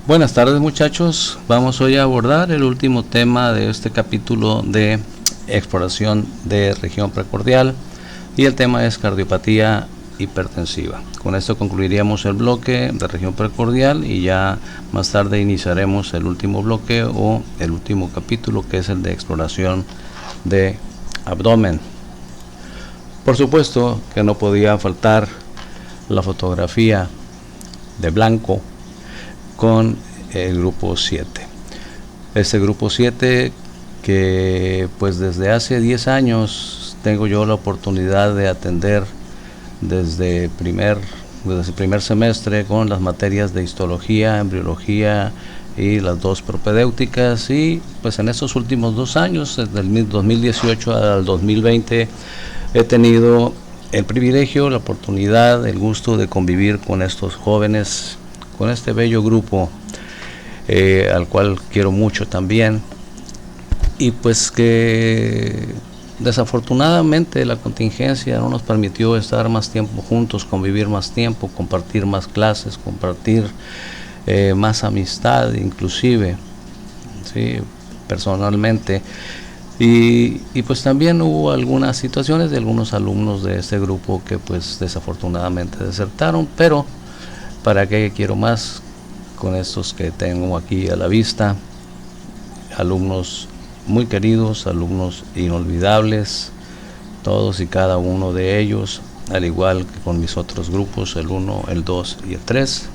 Buenas tardes, muchachos. Vamos hoy a abordar el último tema de este capítulo de exploración de región precordial y el tema es cardiopatía hipertensiva. Con esto concluiríamos el bloque de región precordial y ya más tarde iniciaremos el último bloque o el último capítulo, que es el de exploración de abdomen. Por supuesto que no podía faltar la fotografía de blanco con el grupo 7. Este grupo 7 que pues desde hace 10 años tengo yo la oportunidad de atender desde el primer semestre con las materias de histología, embriología y las dos propedéuticas, y pues en estos últimos 2 años, desde el 2018 al 2020, he tenido el privilegio, la oportunidad, el gusto de convivir con estos jóvenes, con este bello grupo al cual quiero mucho también, y pues que desafortunadamente la contingencia no nos permitió estar más tiempo juntos, convivir más tiempo, compartir más clases, compartir más amistad inclusive, ¿sí? Personalmente. Y pues también hubo algunas situaciones de algunos alumnos de este grupo que pues desafortunadamente desertaron, pero ¿para qué quiero más con estos que tengo aquí a la vista? Alumnos muy queridos, alumnos inolvidables, todos y cada uno de ellos, al igual que con mis otros grupos, el 1, el 2 y el 3.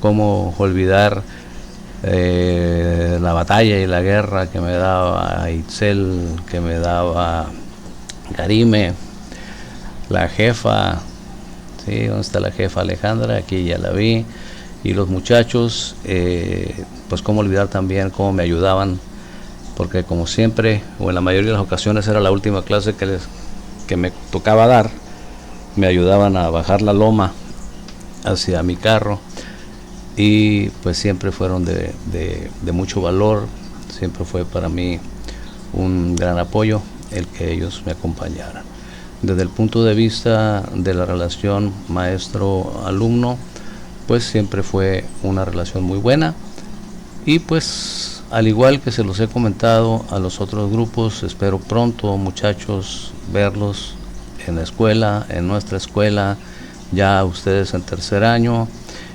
¿Cómo olvidar la batalla y la guerra que me daba Itzel, que me daba Karime, la jefa, ¿sí? ¿Dónde está la jefa Alejandra? Aquí ya la vi. Y los muchachos, pues cómo olvidar también cómo me ayudaban, porque como siempre, o en la mayoría de las ocasiones era la última clase que me tocaba dar, me ayudaban a bajar la loma hacia mi carro, y pues siempre fueron de mucho valor, siempre fue para mí un gran apoyo el que ellos me acompañaran. Desde el punto de vista de la relación maestro-alumno, pues siempre fue una relación muy buena, y pues al igual que se los he comentado a los otros grupos, espero pronto, muchachos, verlos en la escuela, en nuestra escuela, ya ustedes en tercer año,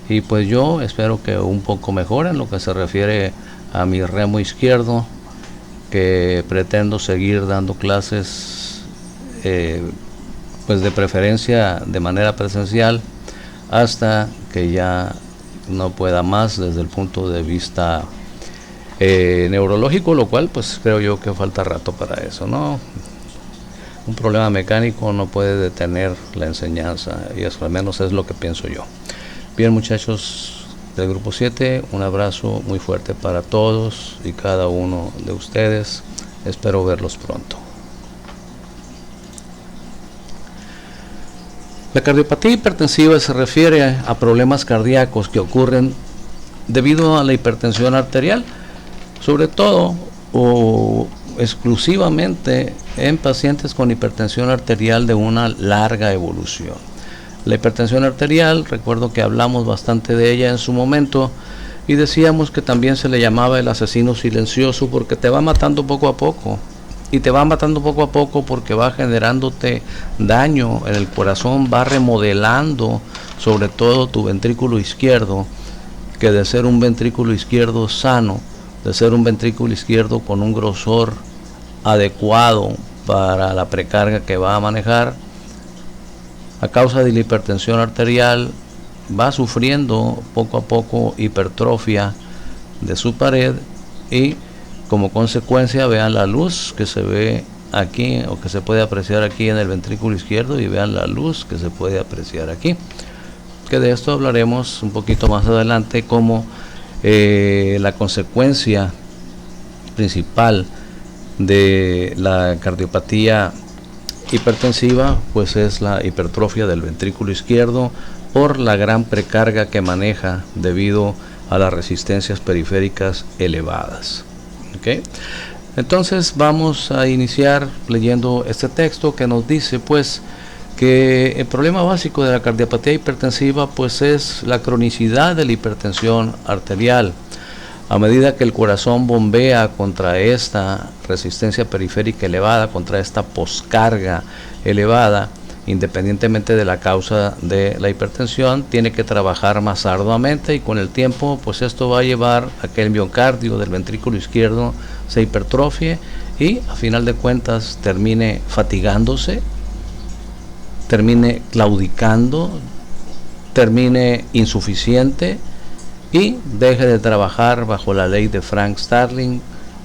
y pues yo espero que un poco mejor en lo que se refiere a mi remo izquierdo, que pretendo seguir dando clases pues de preferencia de manera presencial hasta que ya no pueda más desde el punto de vista neurológico, lo cual pues creo yo que falta rato para eso, ¿no? Un problema mecánico no puede detener la enseñanza, y eso al menos es lo que pienso yo. Bien, muchachos del grupo 7, un abrazo muy fuerte para todos y cada uno de ustedes. Espero verlos pronto. La cardiopatía hipertensiva se refiere a problemas cardíacos que ocurren debido a la hipertensión arterial, sobre todo o exclusivamente en pacientes con hipertensión arterial de una larga evolución. La hipertensión arterial, recuerdo que hablamos bastante de ella en su momento y decíamos que también se le llamaba el asesino silencioso porque te va matando poco a poco. Y te va matando poco a poco porque va generándote daño en el corazón, va remodelando sobre todo tu ventrículo izquierdo, que de ser un ventrículo izquierdo sano, de ser un ventrículo izquierdo con un grosor adecuado para la precarga que va a manejar, a causa de la hipertensión arterial va sufriendo poco a poco hipertrofia de su pared, y como consecuencia vean la luz que se ve aquí o que se puede apreciar aquí en el ventrículo izquierdo, y vean la luz que se puede apreciar aquí, que de esto hablaremos un poquito más adelante, como la consecuencia principal de la cardiopatía hipertensiva pues es la hipertrofia del ventrículo izquierdo por la gran precarga que maneja debido a las resistencias periféricas elevadas. ¿Okay? Entonces vamos a iniciar leyendo este texto que nos dice pues que el problema básico de la cardiopatía hipertensiva pues es la cronicidad de la hipertensión arterial. A medida que el corazón bombea contra esta resistencia periférica elevada, contra esta poscarga elevada, independientemente de la causa de la hipertensión, tiene que trabajar más arduamente, y con el tiempo pues esto va a llevar a que el miocardio del ventrículo izquierdo se hipertrofie y a final de cuentas termine fatigándose, termine claudicando, termine insuficiente y deje de trabajar bajo la ley de Frank Starling,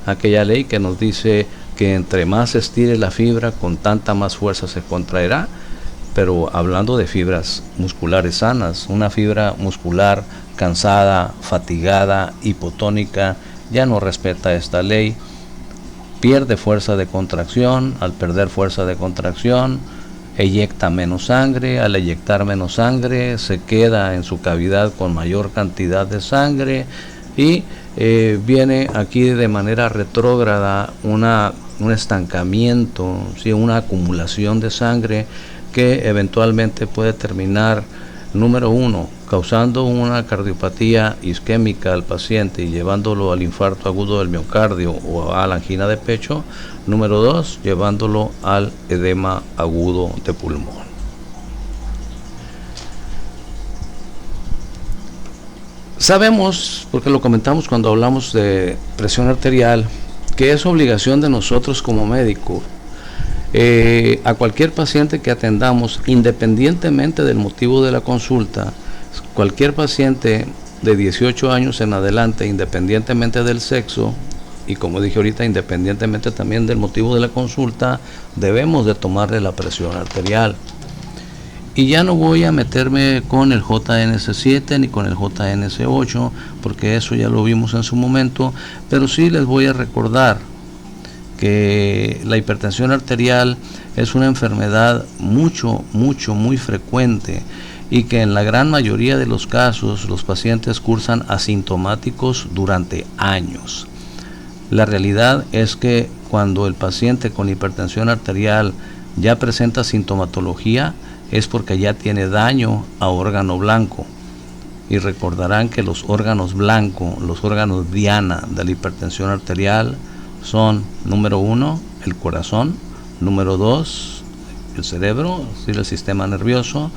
aquella ley que nos dice que entre más se estire la fibra, con tanta más fuerza se contraerá. Pero hablando de fibras musculares sanas, una fibra muscular cansada, fatigada, hipotónica, ya no respeta esta ley, pierde fuerza de contracción. Al perder fuerza de contracción, eyecta menos sangre. Al eyectar menos sangre, se queda en su cavidad con mayor cantidad de sangre y viene aquí de manera retrógrada un estancamiento, ¿sí? Una acumulación de sangre que eventualmente puede terminar, número 1, causando una cardiopatía isquémica al paciente y llevándolo al infarto agudo del miocardio o a la angina de pecho. Número 2, llevándolo al edema agudo de pulmón. Sabemos, porque lo comentamos cuando hablamos de presión arterial, que es obligación de nosotros como médicos a cualquier paciente que atendamos, independientemente del motivo de la consulta, cualquier paciente de 18 años en adelante, independientemente del sexo, y como dije ahorita, independientemente también del motivo de la consulta, debemos de tomarle la presión arterial. Y ya no voy a meterme con el JNS7 ni con el JNS8, porque eso ya lo vimos en su momento, pero sí les voy a recordar que la hipertensión arterial es una enfermedad muy frecuente, y que en la gran mayoría de los casos los pacientes cursan asintomáticos durante años. La realidad es que cuando el paciente con hipertensión arterial ya presenta sintomatología, es porque ya tiene daño a órgano blanco. Y recordarán que los órganos blancos, los órganos diana de la hipertensión arterial son, número 1, el corazón, número 2, el cerebro, es decir, el sistema nervioso,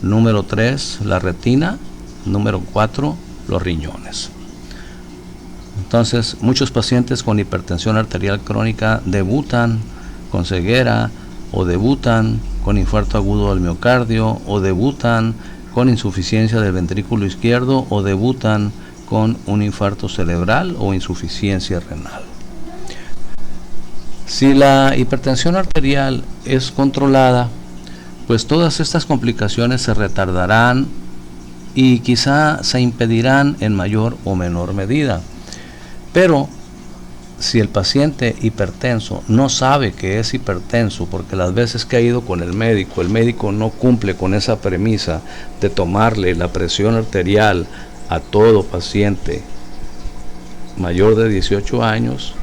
número 3, la retina, número 4, los riñones. Entonces, muchos pacientes con hipertensión arterial crónica debutan con ceguera, o debutan con infarto agudo del miocardio, o debutan con insuficiencia del ventrículo izquierdo, o debutan con un infarto cerebral o insuficiencia renal. Si la hipertensión arterial es controlada, pues todas estas complicaciones se retardarán y quizá se impedirán en mayor o menor medida. Pero si el paciente hipertenso no sabe que es hipertenso, porque las veces que ha ido con el médico no cumple con esa premisa de tomarle la presión arterial a todo paciente mayor de 18 años,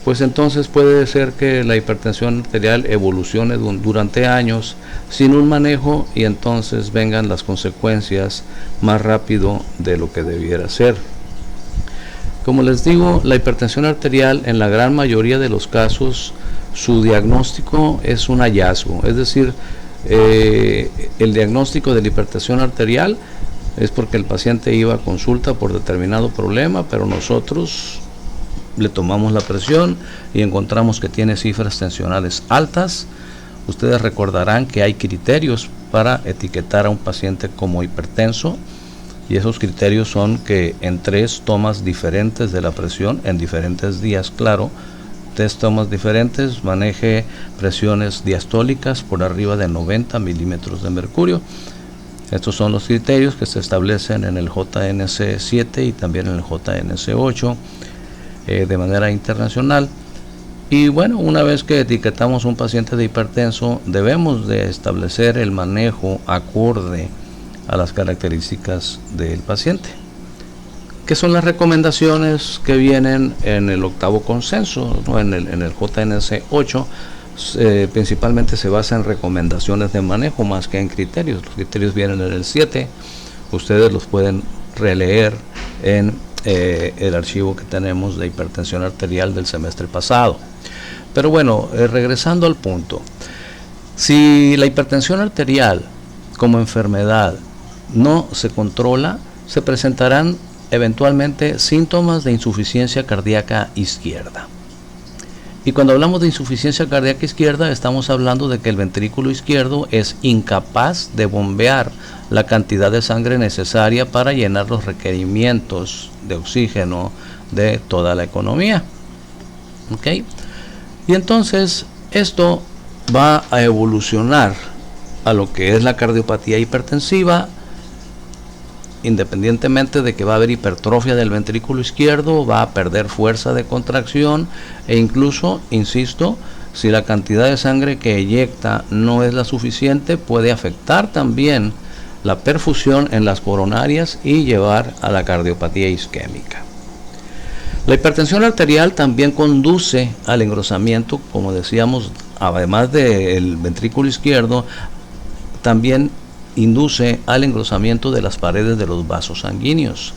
pues entonces puede ser que la hipertensión arterial evolucione durante años sin un manejo, y entonces vengan las consecuencias más rápido de lo que debiera ser. Como les digo, la hipertensión arterial en la gran mayoría de los casos, su diagnóstico es un hallazgo, es decir, el diagnóstico de la hipertensión arterial es porque el paciente iba a consulta por determinado problema, pero nosotros le tomamos la presión y encontramos que tiene cifras tensionales altas. Ustedes recordarán que hay criterios para etiquetar a un paciente como hipertenso, y esos criterios son que en 3 tomas diferentes de la presión en diferentes días, claro, 3 tomas diferentes, maneje presiones diastólicas por arriba de 90 milímetros de mercurio. Estos son los criterios que se establecen en el JNS7 y también en el JNS8 de manera internacional. Y bueno, una vez que etiquetamos un paciente de hipertenso, debemos de establecer el manejo acorde a las características del paciente. ¿Qué son las recomendaciones que vienen en el 8º consenso, ¿no? en el JNS8, principalmente se basa en recomendaciones de manejo más que en criterios. Los criterios vienen en el 7, ustedes los pueden releer en el archivo que tenemos de hipertensión arterial del semestre pasado. Pero bueno, regresando al punto, si la hipertensión arterial como enfermedad no se controla, se presentarán eventualmente síntomas de insuficiencia cardíaca izquierda. Y cuando hablamos de insuficiencia cardíaca izquierda, estamos hablando de que el ventrículo izquierdo es incapaz de bombear la cantidad de sangre necesaria para llenar los requerimientos de oxígeno de toda la economía. ¿Ok? Y entonces esto va a evolucionar a lo que es la cardiopatía hipertensiva, independientemente de que va a haber hipertrofia del ventrículo izquierdo, va a perder fuerza de contracción e incluso, insisto, si la cantidad de sangre que eyecta no es la suficiente, puede afectar también la perfusión en las coronarias y llevar a la cardiopatía isquémica. La hipertensión arterial también conduce al engrosamiento, como decíamos, además del ventrículo izquierdo, también induce al engrosamiento de las paredes de los vasos sanguíneos.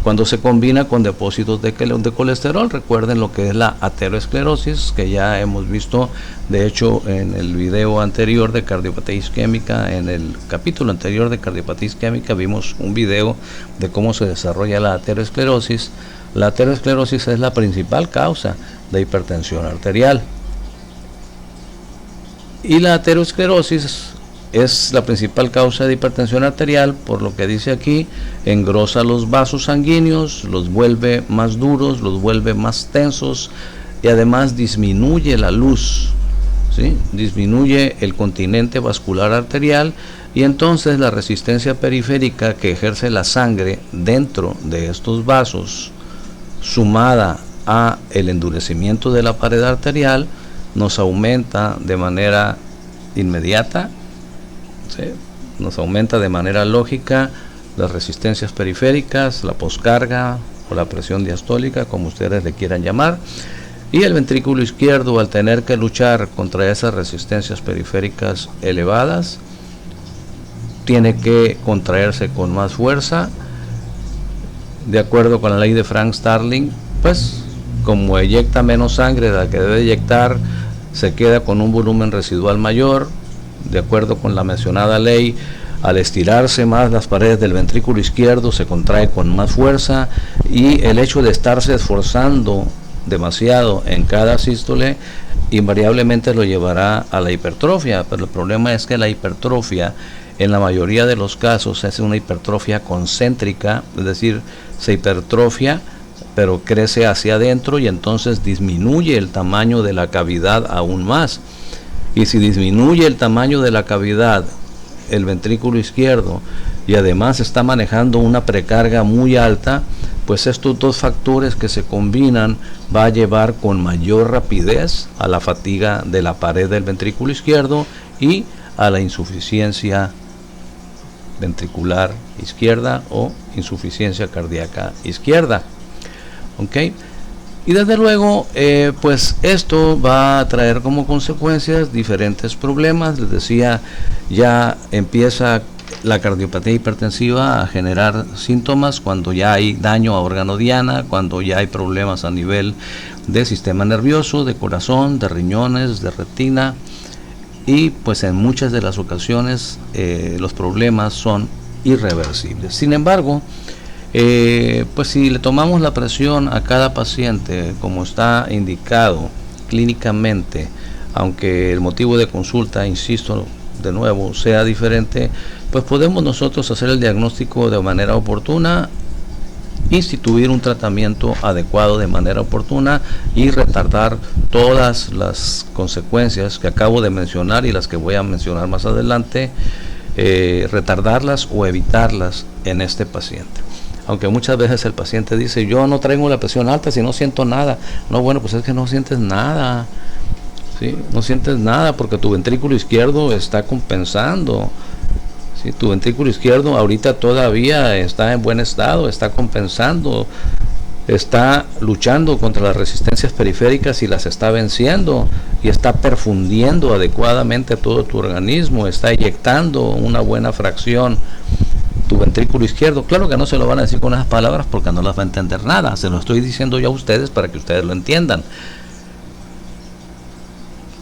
Cuando se combina con depósitos de colesterol, recuerden lo que es la aterosclerosis, que ya hemos visto, de hecho, en el video anterior de cardiopatía isquémica, en el capítulo anterior de cardiopatía isquémica, vimos un video de cómo se desarrolla la aterosclerosis. La aterosclerosis es la principal causa de hipertensión arterial. Y la aterosclerosis es la principal causa de hipertensión arterial, por lo que dice aquí, engrosa los vasos sanguíneos, los vuelve más duros, los vuelve más tensos y además disminuye la luz, ¿sí? Disminuye el continente vascular arterial y entonces la resistencia periférica que ejerce la sangre dentro de estos vasos, sumada a el endurecimiento de la pared arterial, nos aumenta de manera inmediata, ¿sí? Nos aumenta de manera lógica las resistencias periféricas, la poscarga o la presión diastólica, como ustedes le quieran llamar, y el ventrículo izquierdo, al tener que luchar contra esas resistencias periféricas elevadas, tiene que contraerse con más fuerza. De acuerdo con la ley de Frank Starling, pues como eyecta menos sangre de la que debe eyectar, se queda con un volumen residual mayor. De acuerdo con la mencionada ley, al estirarse más las paredes del ventrículo izquierdo se contrae con más fuerza y el hecho de estarse esforzando demasiado en cada sístole invariablemente lo llevará a la hipertrofia, pero el problema es que la hipertrofia en la mayoría de los casos es una hipertrofia concéntrica, es decir, se hipertrofia pero crece hacia adentro y entonces disminuye el tamaño de la cavidad aún más. Y si disminuye el tamaño de la cavidad, el ventrículo izquierdo, y además está manejando una precarga muy alta, pues estos dos factores que se combinan va a llevar con mayor rapidez a la fatiga de la pared del ventrículo izquierdo y a la insuficiencia ventricular izquierda o insuficiencia cardíaca izquierda. ¿Ok? Y desde luego, pues esto va a traer como consecuencias diferentes problemas. Les decía, ya empieza la cardiopatía hipertensiva a generar síntomas cuando ya hay daño a órgano diana, cuando ya hay problemas a nivel de sistema nervioso, de corazón, de riñones, de retina, y pues en muchas de las ocasiones los problemas son irreversibles. Sin embargo, pues si le tomamos la presión a cada paciente como está indicado clínicamente, aunque el motivo de consulta, insisto de nuevo, sea diferente, pues podemos nosotros hacer el diagnóstico de manera oportuna, instituir un tratamiento adecuado de manera oportuna y retardar todas las consecuencias que acabo de mencionar y las que voy a mencionar más adelante, retardarlas o evitarlas en este paciente. Aunque muchas veces el paciente dice, yo no traigo la presión alta si no siento nada. No, bueno, pues es que no sientes nada, ¿sí? No sientes nada porque tu ventrículo izquierdo está compensando, ¿sí? Tu ventrículo izquierdo ahorita todavía está en buen estado, está compensando está luchando contra las resistencias periféricas y las está venciendo, y está perfundiendo adecuadamente todo tu organismo, está eyectando una buena fracción tu ventrículo izquierdo. Claro que no se lo van a decir con esas palabras porque no las va a entender nada, se lo estoy diciendo yo a ustedes para que ustedes lo entiendan.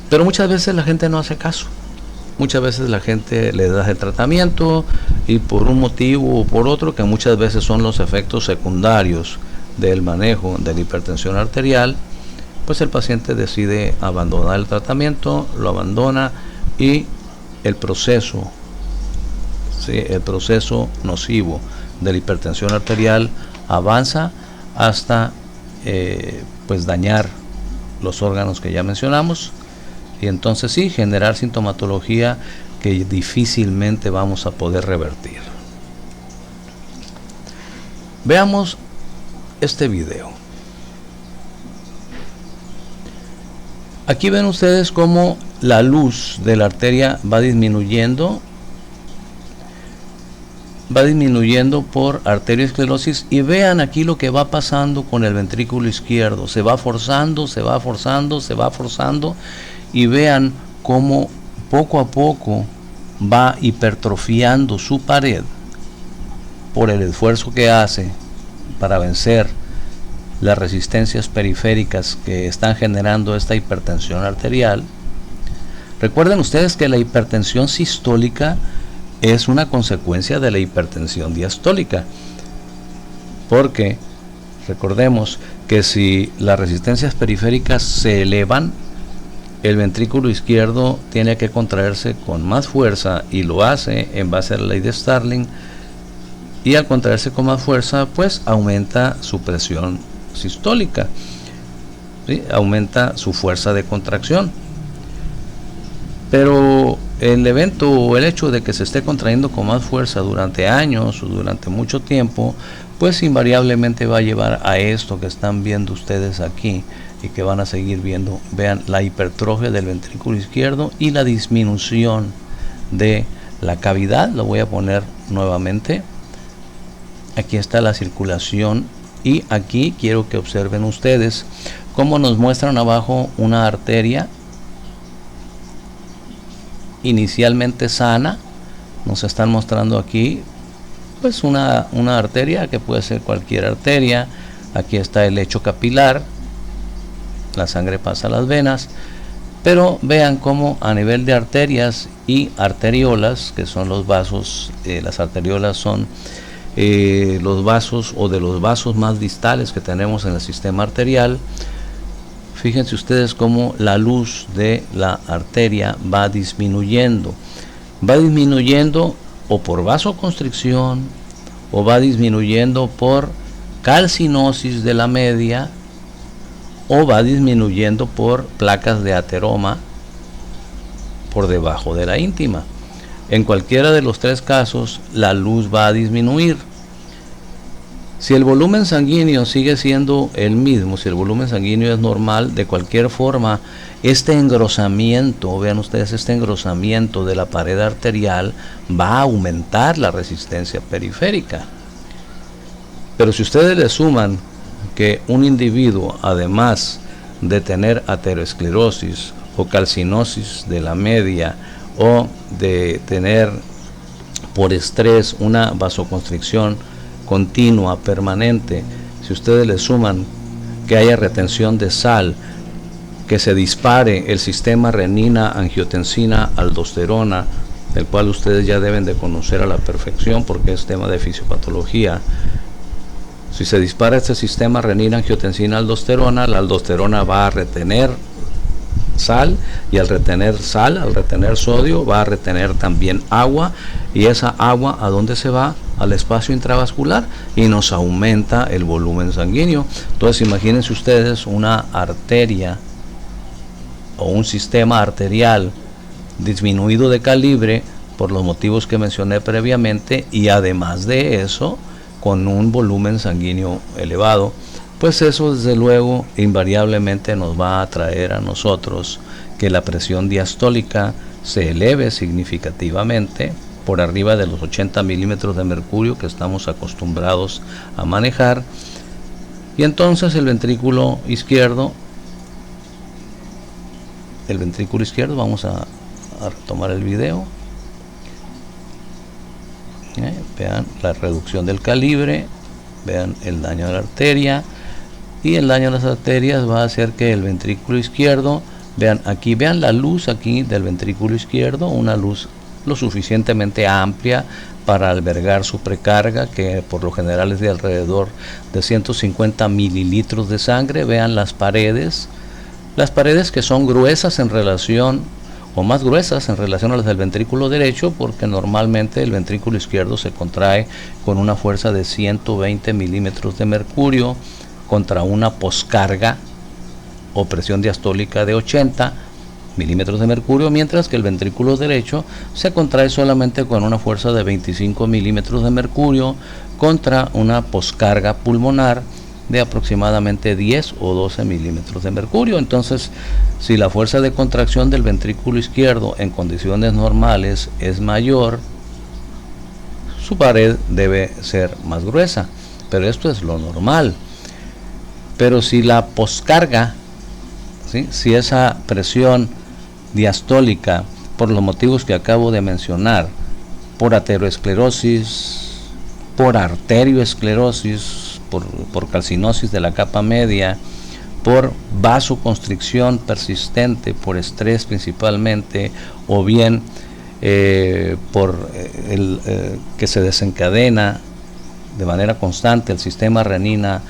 Pero muchas veces la gente no hace caso. Muchas veces la gente le da el tratamiento y por un motivo o por otro, que muchas veces son los efectos secundarios del manejo de la hipertensión arterial, pues el paciente decide abandonar el tratamiento, lo abandona y el proceso nocivo de la hipertensión arterial avanza hasta pues dañar los órganos que ya mencionamos, y entonces sí, generar sintomatología que difícilmente vamos a poder revertir. Veamos este video. Aquí ven ustedes cómo la luz de la arteria va disminuyendo por arteriosclerosis, y vean aquí lo que va pasando con el ventrículo izquierdo. Se va forzando, y vean cómo poco a poco va hipertrofiando su pared por el esfuerzo que hace para vencer las resistencias periféricas que están generando esta hipertensión arterial. Recuerden ustedes que la hipertensión sistólica es una consecuencia de la hipertensión diastólica, porque recordemos que si las resistencias periféricas se elevan, el ventrículo izquierdo tiene que contraerse con más fuerza, y lo hace en base a la ley de Starling, y al contraerse con más fuerza pues aumenta su presión sistólica, ¿sí? Aumenta su fuerza de contracción. Pero el evento o el hecho de que se esté contrayendo con más fuerza durante años o durante mucho tiempo, pues invariablemente va a llevar a esto que están viendo ustedes aquí y que van a seguir viendo. Vean la hipertrofia del ventrículo izquierdo y la disminución de la cavidad. Lo voy a poner nuevamente. Aquí está la circulación, y aquí quiero que observen ustedes cómo nos muestran abajo una arteria inicialmente sana. Nos están mostrando aquí pues una arteria que puede ser cualquier arteria. Aquí está el lecho capilar, la sangre pasa a las venas, pero vean cómo a nivel de arterias y arteriolas, que son los vasos, las arteriolas son los vasos, o de los vasos más distales que tenemos en el sistema arterial. Fíjense ustedes cómo la luz de la arteria va disminuyendo o por vasoconstricción, o va disminuyendo por calcinosis de la media, o va disminuyendo por placas de ateroma por debajo de la íntima. En cualquiera de los tres casos la luz va a disminuir. Si el volumen sanguíneo sigue siendo el mismo, si el volumen sanguíneo es normal, de cualquier forma este engrosamiento, vean ustedes, este engrosamiento de la pared arterial va a aumentar la resistencia periférica. Pero si ustedes le suman que un individuo, además de tener aterosclerosis o calcinosis de la media, o de tener por estrés una vasoconstricción continua, permanente, si ustedes le suman que haya retención de sal, que se dispare el sistema renina-angiotensina-aldosterona, el cual ustedes ya deben de conocer a la perfección porque es tema de fisiopatología. Si se dispara este sistema renina-angiotensina-aldosterona, la aldosterona va a retener sal, y al retener sal, al retener sodio, va a retener también agua, y esa agua ¿a dónde se va? Al espacio intravascular, y nos aumenta el volumen sanguíneo. Entonces imagínense ustedes una arteria o un sistema arterial disminuido de calibre por los motivos que mencioné previamente, y además de eso con un volumen sanguíneo elevado, pues eso desde luego invariablemente nos va a traer a nosotros que la presión diastólica se eleve significativamente por arriba de los 80 milímetros de mercurio que estamos acostumbrados a manejar, Y entonces el ventrículo izquierdo, vamos a retomar el video. Vean la reducción del calibre, vean el daño a la arteria, y el daño a las arterias va a hacer que el ventrículo izquierdo, vean aquí, vean la luz aquí del ventrículo izquierdo, una luz lo suficientemente amplia para albergar su precarga, que por lo general es de alrededor de 150 mililitros de sangre. Vean las paredes que son gruesas en relación, o más gruesas en relación a las del ventrículo derecho, porque normalmente el ventrículo izquierdo se contrae con una fuerza de 120 milímetros de mercurio contra una poscarga o presión diastólica de 80 milímetros de mercurio, mientras que el ventrículo derecho se contrae solamente con una fuerza de 25 milímetros de mercurio contra una poscarga pulmonar de aproximadamente 10 o 12 milímetros de mercurio. Entonces, si la fuerza de contracción del ventrículo izquierdo en condiciones normales es mayor, su pared debe ser más gruesa, pero esto es lo normal. Pero si la poscarga, ¿sí?, si esa presión diastólica, por los motivos que acabo de mencionar, por ateroesclerosis, por arterioesclerosis, por calcinosis de la capa media, por vasoconstricción persistente, por estrés principalmente, o bien por que se desencadena de manera constante el sistema renina,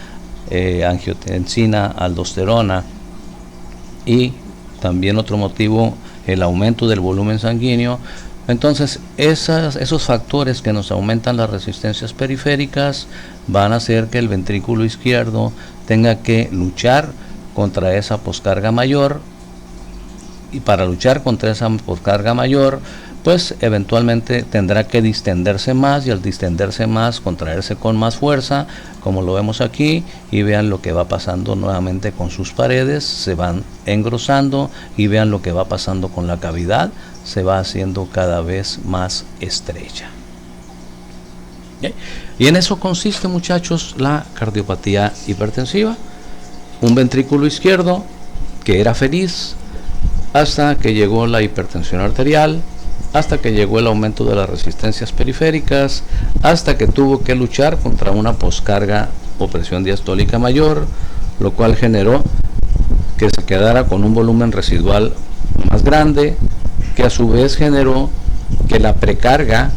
angiotensina, aldosterona, y también otro motivo, el aumento del volumen sanguíneo. Entonces esos factores que nos aumentan las resistencias periféricas van a hacer que el ventrículo izquierdo tenga que luchar contra esa poscarga mayor, y para luchar contra esa poscarga mayor, pues eventualmente tendrá que distenderse más, y al distenderse más, contraerse con más fuerza, como lo vemos aquí, y vean lo que va pasando nuevamente con sus paredes, se van engrosando, y vean lo que va pasando con la cavidad, se va haciendo cada vez más estrecha. ¿Okay? Y en eso consiste, muchachos, la cardiopatía hipertensiva. Un ventrículo izquierdo que era feliz hasta que llegó la hipertensión arterial, hasta que llegó el aumento de las resistencias periféricas, hasta que tuvo que luchar contra una poscarga o presión diastólica mayor, lo cual generó que se quedara con un volumen residual más grande, que a su vez generó que la precarga,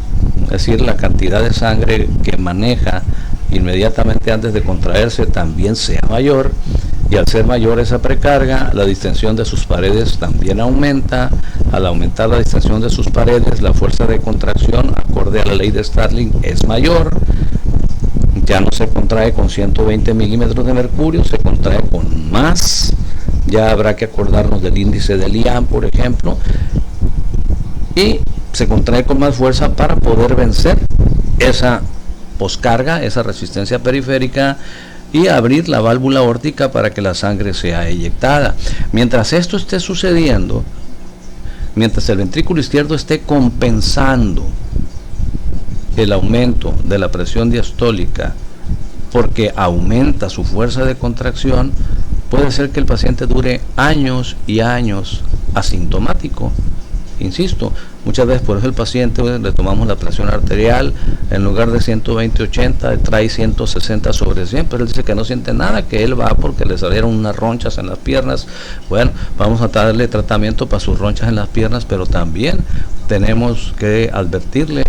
es decir, la cantidad de sangre que maneja inmediatamente antes de contraerse, también sea mayor, y al ser mayor esa precarga, la distensión de sus paredes también aumenta. Al aumentar la distensión de sus paredes, la fuerza de contracción, acorde a la ley de Starling, es mayor. Ya no se contrae con 120 milímetros de mercurio, se contrae con más. Ya habrá que acordarnos del índice de Lian, por ejemplo, y se contrae con más fuerza para poder vencer esa poscarga, esa resistencia periférica, y abrir la válvula aórtica para que la sangre sea eyectada. Mientras esto esté sucediendo, mientras el ventrículo izquierdo esté compensando el aumento de la presión diastólica porque aumenta su fuerza de contracción, puede ser que el paciente dure años y años asintomático. Insisto, muchas veces por eso el paciente, le tomamos la presión arterial, en lugar de 120/80 trae 160/100, pero él dice que no siente nada, que él va porque le salieron unas ronchas en las piernas. Bueno, vamos a darle tratamiento para sus ronchas en las piernas, pero también tenemos que advertirle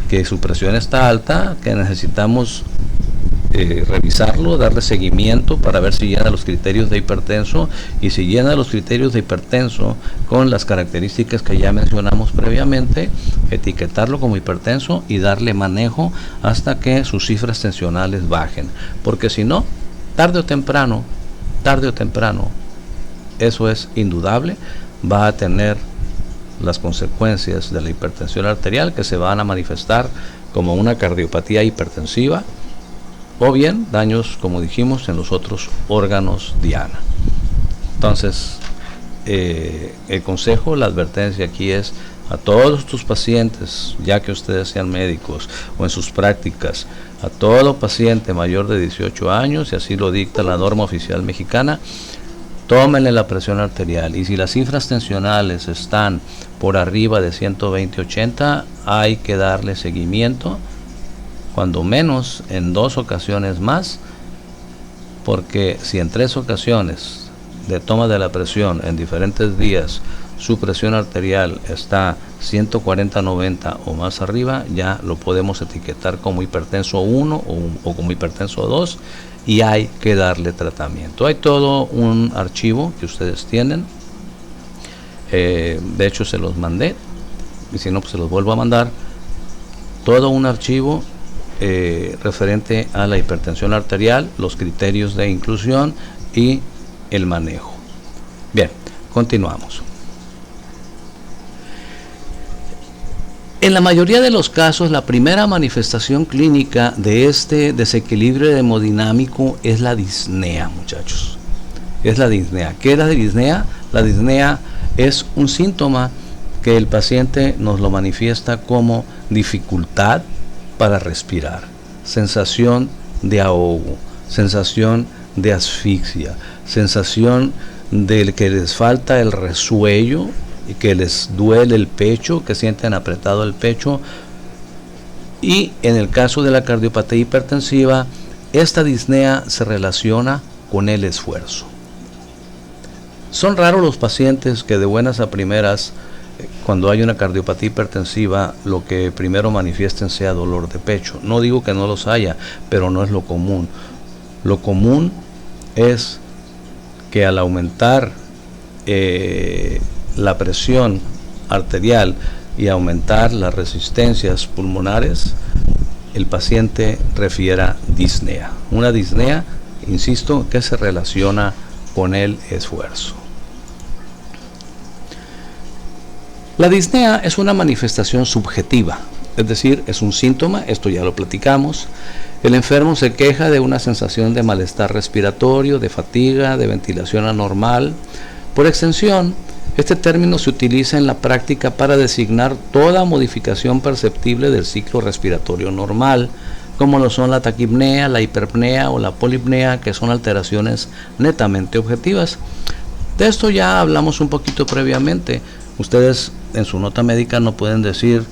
que su presión está alta, que necesitamos revisarlo, darle seguimiento para ver si llena los criterios de hipertenso, y si llena los criterios de hipertenso con las características que ya mencionamos previamente, etiquetarlo como hipertenso y darle manejo hasta que sus cifras tensionales bajen, porque si no, tarde o temprano, eso es indudable, va a tener las consecuencias de la hipertensión arterial, que se van a manifestar como una cardiopatía hipertensiva, o bien daños, como dijimos, en los otros órganos diana. Entonces, el consejo, la advertencia aquí es: a todos tus pacientes, ya que ustedes sean médicos o en sus prácticas, a todo paciente mayor de 18 años, y así lo dicta la norma oficial mexicana, tómenle la presión arterial, y si las cifras tensionales están por arriba de 120/80, hay que darle seguimiento, cuando menos en 2 ocasiones más, porque si en 3 ocasiones de toma de la presión en diferentes días su presión arterial está 140/90 o más arriba, ya lo podemos etiquetar como hipertenso 1 o como hipertenso 2, y hay que darle tratamiento. Hay todo un archivo que ustedes tienen, de hecho se los mandé, y si no pues se los vuelvo a mandar, todo un archivo referente a la hipertensión arterial, los criterios de inclusión y el manejo. Bien, continuamos. En la mayoría de los casos, la primera manifestación clínica de este desequilibrio hemodinámico es la disnea, muchachos. Es la disnea. ¿Qué es la disnea? La disnea es un síntoma que el paciente nos lo manifiesta como dificultad para respirar, sensación de ahogo, sensación de asfixia, sensación de que les falta el resuello, y que les duele el pecho, que sienten apretado el pecho. Y en el caso de la cardiopatía hipertensiva, esta disnea se relaciona con el esfuerzo. Son raros los pacientes que de buenas a primeras, cuando hay una cardiopatía hipertensiva, lo que primero manifiesten sea dolor de pecho. No digo que no los haya, pero no es lo común. Lo común es que al aumentar la presión arterial y aumentar las resistencias pulmonares, el paciente refiera disnea. Una disnea, insisto, que se relaciona con el esfuerzo. La disnea es una manifestación subjetiva, es decir, es un síntoma, esto ya lo platicamos. El enfermo se queja de una sensación de malestar respiratorio, de fatiga, de ventilación anormal. Por extensión, este término se utiliza en la práctica para designar toda modificación perceptible del ciclo respiratorio normal, como lo son la taquipnea, la hiperpnea o la polipnea, que son alteraciones netamente objetivas. De esto ya hablamos un poquito previamente. Ustedes en su nota médica no pueden decir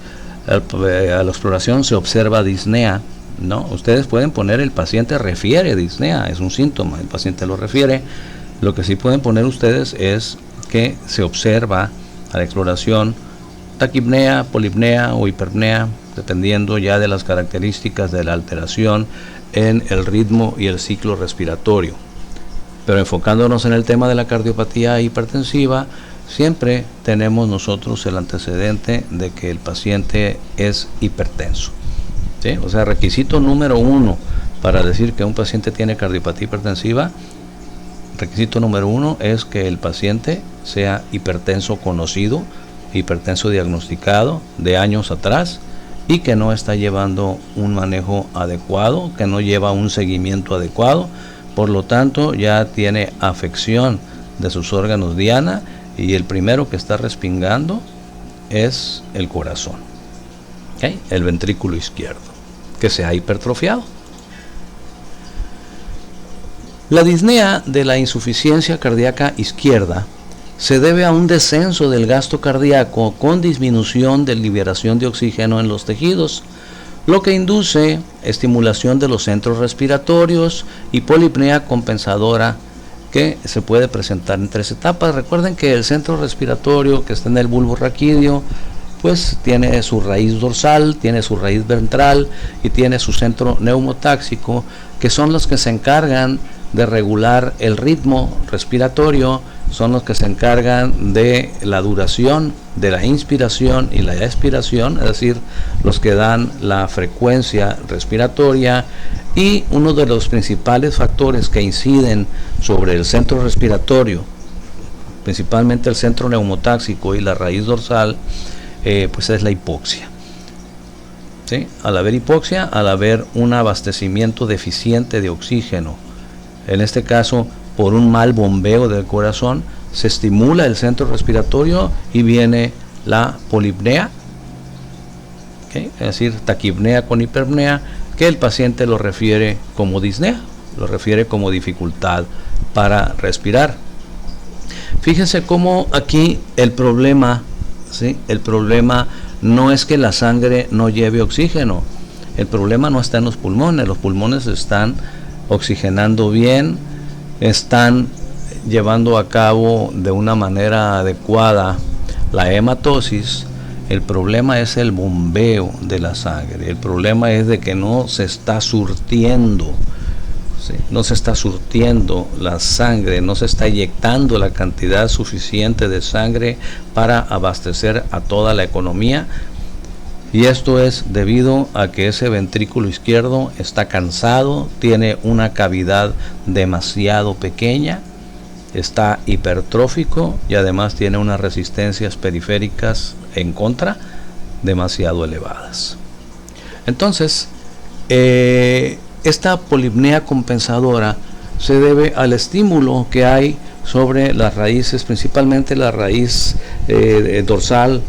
a la exploración se observa disnea. No, ustedes pueden poner el paciente refiere disnea, es un síntoma, el paciente lo refiere. Lo que sí pueden poner ustedes es que se observa a la exploración taquipnea, polipnea o hiperpnea, dependiendo ya de las características de la alteración en el ritmo y el ciclo respiratorio. Pero enfocándonos en el tema de la cardiopatía hipertensiva, siempre tenemos nosotros el antecedente de que el paciente es hipertenso. ¿Sí? O sea, requisito número 1 para decir que un paciente tiene cardiopatía hipertensiva, requisito número 1 es que el paciente sea hipertenso conocido, hipertenso diagnosticado de años atrás, y que no está llevando un manejo adecuado, que no lleva un seguimiento adecuado, por lo tanto ya tiene afección de sus órganos diana, y el primero que está respingando es el corazón, ¿okay? El ventrículo izquierdo, que se ha hipertrofiado. La disnea de la insuficiencia cardíaca izquierda se debe a un descenso del gasto cardíaco con disminución de liberación de oxígeno en los tejidos, lo que induce estimulación de los centros respiratorios y polipnea compensadora que se puede presentar en 3 etapas. Recuerden que el centro respiratorio que está en el bulbo raquídeo pues tiene su raíz dorsal, tiene su raíz ventral y tiene su centro neumotáxico, que son los que se encargan de regular el ritmo respiratorio, son los que se encargan de la duración de la inspiración y la expiración, es decir, los que dan la frecuencia respiratoria. Y uno de los principales factores que inciden sobre el centro respiratorio, principalmente el centro neumotáxico y la raíz dorsal, pues es la hipoxia. ¿Sí? Al haber hipoxia, al haber un abastecimiento deficiente de oxígeno, en este caso por un mal bombeo del corazón, se estimula el centro respiratorio y viene la polipnea, ¿okay? Es decir, taquipnea con hiperpnea, que el paciente lo refiere como disnea, lo refiere como dificultad para respirar. Fíjense cómo aquí el problema, ¿sí? El problema no es que la sangre no lleve oxígeno, el problema no está en los pulmones están oxigenando bien, están llevando a cabo de una manera adecuada la hematosis. El problema es el bombeo de la sangre, el problema es de que no se está surtiendo, ¿sí? No se está surtiendo la sangre, no se está inyectando la cantidad suficiente de sangre para abastecer a toda la economía, y esto es debido a que ese ventrículo izquierdo está cansado, tiene una cavidad demasiado pequeña, está hipertrófico y además tiene unas resistencias periféricas en contra demasiado elevadas. Entonces, esta polipnea compensadora se debe al estímulo que hay sobre las raíces, principalmente la raíz dorsal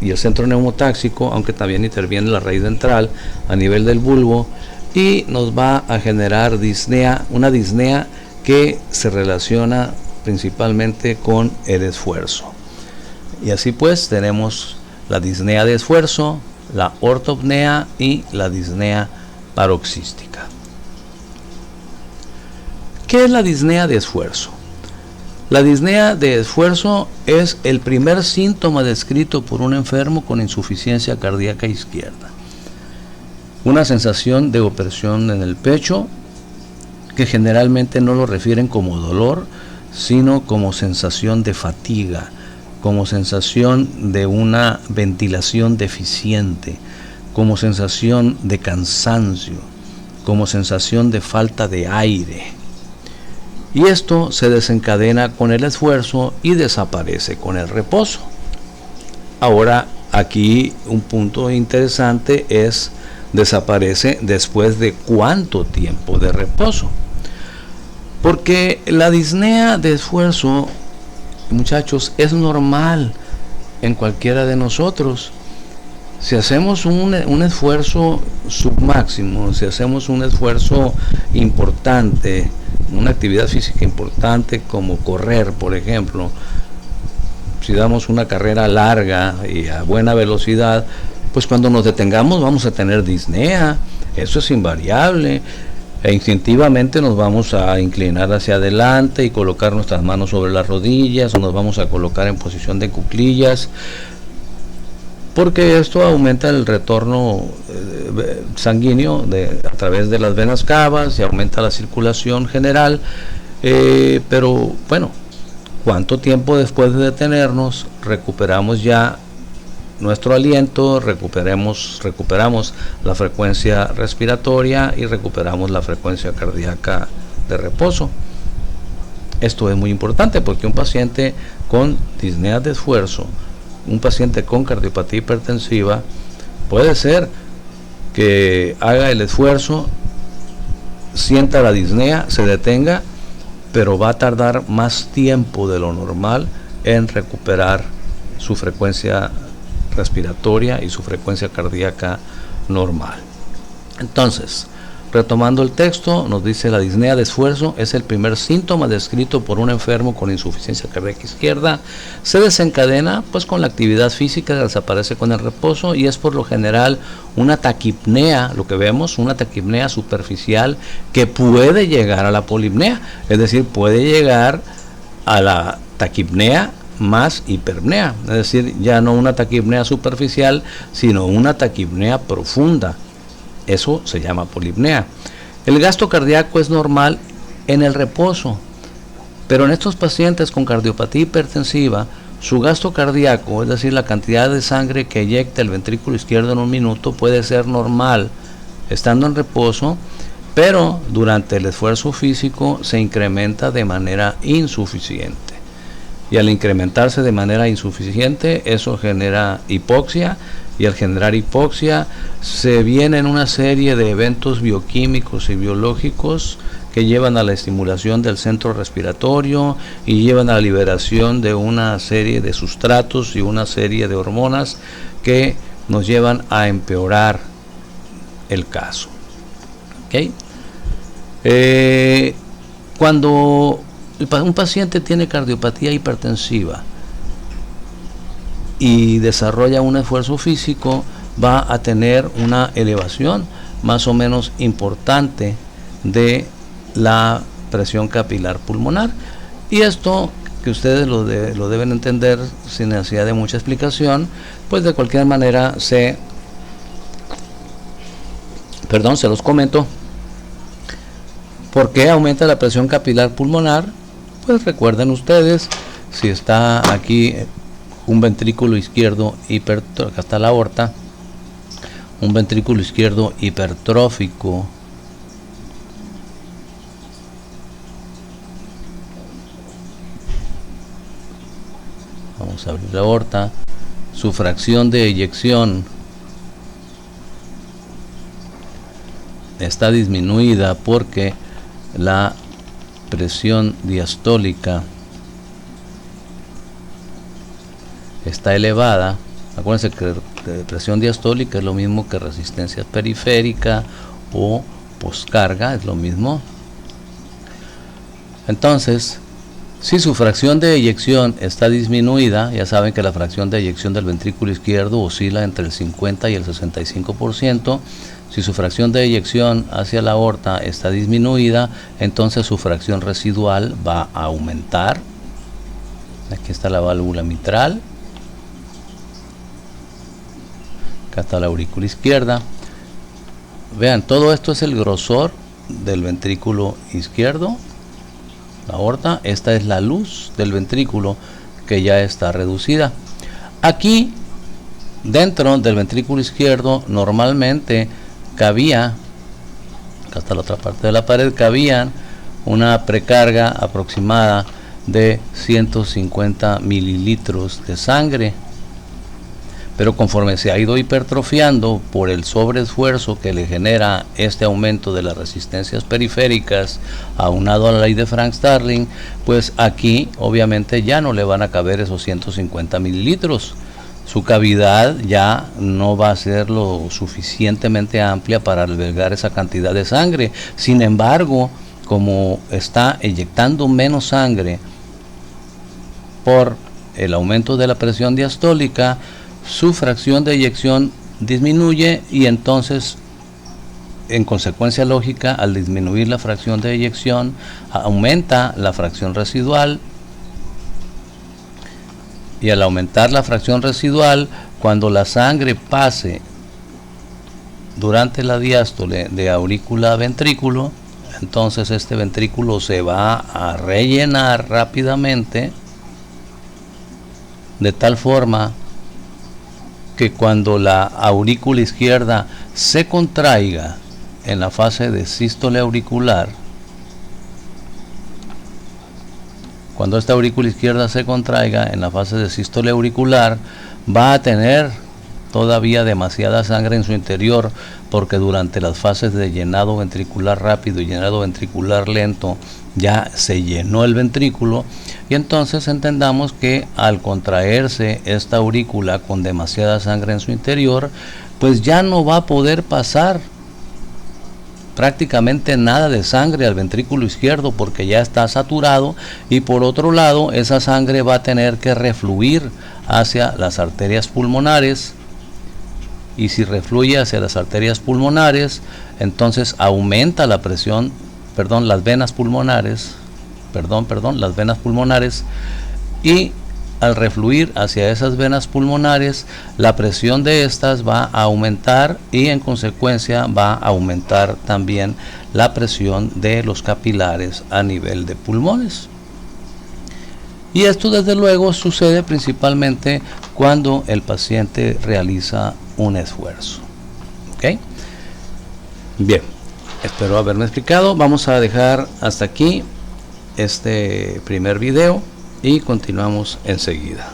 y el centro neumotáxico, aunque también interviene la raíz ventral a nivel del bulbo, y nos va a generar disnea, una disnea que se relaciona principalmente con el esfuerzo. Y así pues tenemos la disnea de esfuerzo, la ortopnea y la disnea paroxística. ¿Qué es la disnea de esfuerzo? La disnea de esfuerzo es el primer síntoma descrito por un enfermo con insuficiencia cardíaca izquierda. Una sensación de opresión en el pecho que generalmente no lo refieren como dolor, sino como sensación de fatiga, como sensación de una ventilación deficiente, como sensación de cansancio, como sensación de falta de aire. Y esto se desencadena con el esfuerzo y desaparece con el reposo. Ahora, aquí un punto interesante es: desaparece después de cuánto tiempo de reposo. Porque la disnea de esfuerzo, muchachos, es normal en cualquiera de nosotros. Si hacemos un esfuerzo submáximo, si hacemos un esfuerzo importante, una actividad física importante como correr, por ejemplo, si damos una carrera larga y a buena velocidad, pues cuando nos detengamos vamos a tener disnea, eso es invariable, e instintivamente nos vamos a inclinar hacia adelante y colocar nuestras manos sobre las rodillas, o nos vamos a colocar en posición de cuclillas, porque esto aumenta el retorno sanguíneo a través de las venas cavas y aumenta la circulación general. Pero bueno, ¿cuánto tiempo después de detenernos recuperamos ya nuestro aliento, recuperamos la frecuencia respiratoria y recuperamos la frecuencia cardíaca de reposo? Esto es muy importante porque un paciente con disnea de esfuerzo, un paciente con cardiopatía hipertensiva, puede ser que haga el esfuerzo, sienta la disnea, se detenga, pero va a tardar más tiempo de lo normal en recuperar su frecuencia respiratoria y su frecuencia cardíaca normal. Entonces, retomando el texto, nos dice: la disnea de esfuerzo es el primer síntoma descrito por un enfermo con insuficiencia cardíaca izquierda. Se desencadena pues con la actividad física, desaparece con el reposo y es por lo general una taquipnea, lo que vemos, una taquipnea superficial que puede llegar a la polipnea, es decir, puede llegar a la taquipnea más hiperpnea, es decir, ya no una taquipnea superficial, sino una taquipnea profunda. Eso se llama polipnea. El gasto cardíaco es normal en el reposo, pero en estos pacientes con cardiopatía hipertensiva, su gasto cardíaco, es decir, la cantidad de sangre que eyecta el ventrículo izquierdo en un minuto, puede ser normal estando en reposo, pero durante el esfuerzo físico se incrementa de manera insuficiente. Y al incrementarse de manera insuficiente, eso genera hipoxia, y al generar hipoxia se vienen una serie de eventos bioquímicos y biológicos que llevan a la estimulación del centro respiratorio y llevan a la liberación de una serie de sustratos y una serie de hormonas que nos llevan a empeorar el caso. ¿Okay? Cuando un paciente tiene cardiopatía hipertensiva y desarrolla un esfuerzo físico, va a tener una elevación más o menos importante de la presión capilar pulmonar, y esto que ustedes lo deben entender sin necesidad de mucha explicación, pues de cualquier manera se los comento. ¿Por qué aumenta la presión capilar pulmonar? Pues recuerden ustedes, si está aquí un ventrículo izquierdo acá está la aorta, un ventrículo izquierdo hipertrófico, vamos a abrir la aorta, su fracción de eyección está disminuida porque la presión diastólica está elevada. Acuérdense que presión diastólica es lo mismo que resistencia periférica o poscarga, es lo mismo. Entonces, si su fracción de eyección está disminuida, ya saben que la fracción de eyección del ventrículo izquierdo oscila entre el 50 y el 65%. Si su fracción de eyección hacia la aorta está disminuida, entonces su fracción residual va a aumentar. Aquí está la válvula mitral. Acá está la aurícula izquierda. Vean, todo esto es el grosor del ventrículo izquierdo, la aorta. Esta es la luz del ventrículo que ya está reducida. Aquí, dentro del ventrículo izquierdo, normalmente cabía, acá está la otra parte de la pared, cabía una precarga aproximada de 150 mililitros de sangre. Pero conforme se ha ido hipertrofiando por el sobreesfuerzo que le genera este aumento de las resistencias periféricas, aunado a la ley de Frank-Starling, pues aquí obviamente ya no le van a caber esos 150 mililitros. Su cavidad ya no va a ser lo suficientemente amplia para albergar esa cantidad de sangre. Sin embargo, como está eyectando menos sangre por el aumento de la presión diastólica, su fracción de eyección disminuye, y entonces, en consecuencia lógica, al disminuir la fracción de eyección, aumenta la fracción residual, y al aumentar la fracción residual, cuando la sangre pase durante la diástole de aurícula a ventrículo, entonces este ventrículo se va a rellenar rápidamente, de tal forma que cuando la aurícula izquierda se contraiga en la fase de sístole auricular, cuando esta aurícula izquierda se contraiga en la fase de sístole auricular, va a tener todavía demasiada sangre en su interior, porque durante las fases de llenado ventricular rápido y llenado ventricular lento ya se llenó el ventrículo, y entonces entendamos que al contraerse esta aurícula con demasiada sangre en su interior, pues ya no va a poder pasar prácticamente nada de sangre al ventrículo izquierdo, porque ya está saturado, y por otro lado esa sangre va a tener que refluir hacia las arterias pulmonares, y si refluye hacia las arterias pulmonares, entonces aumenta la presión, las venas pulmonares, y al refluir hacia esas venas pulmonares, la presión de estas va a aumentar, y en consecuencia va a aumentar también la presión de los capilares a nivel de pulmones. Y esto desde luego sucede principalmente cuando el paciente realiza un esfuerzo. ¿Ok? Bien, espero haberme explicado. Vamos a dejar hasta aquí este primer video y continuamos enseguida.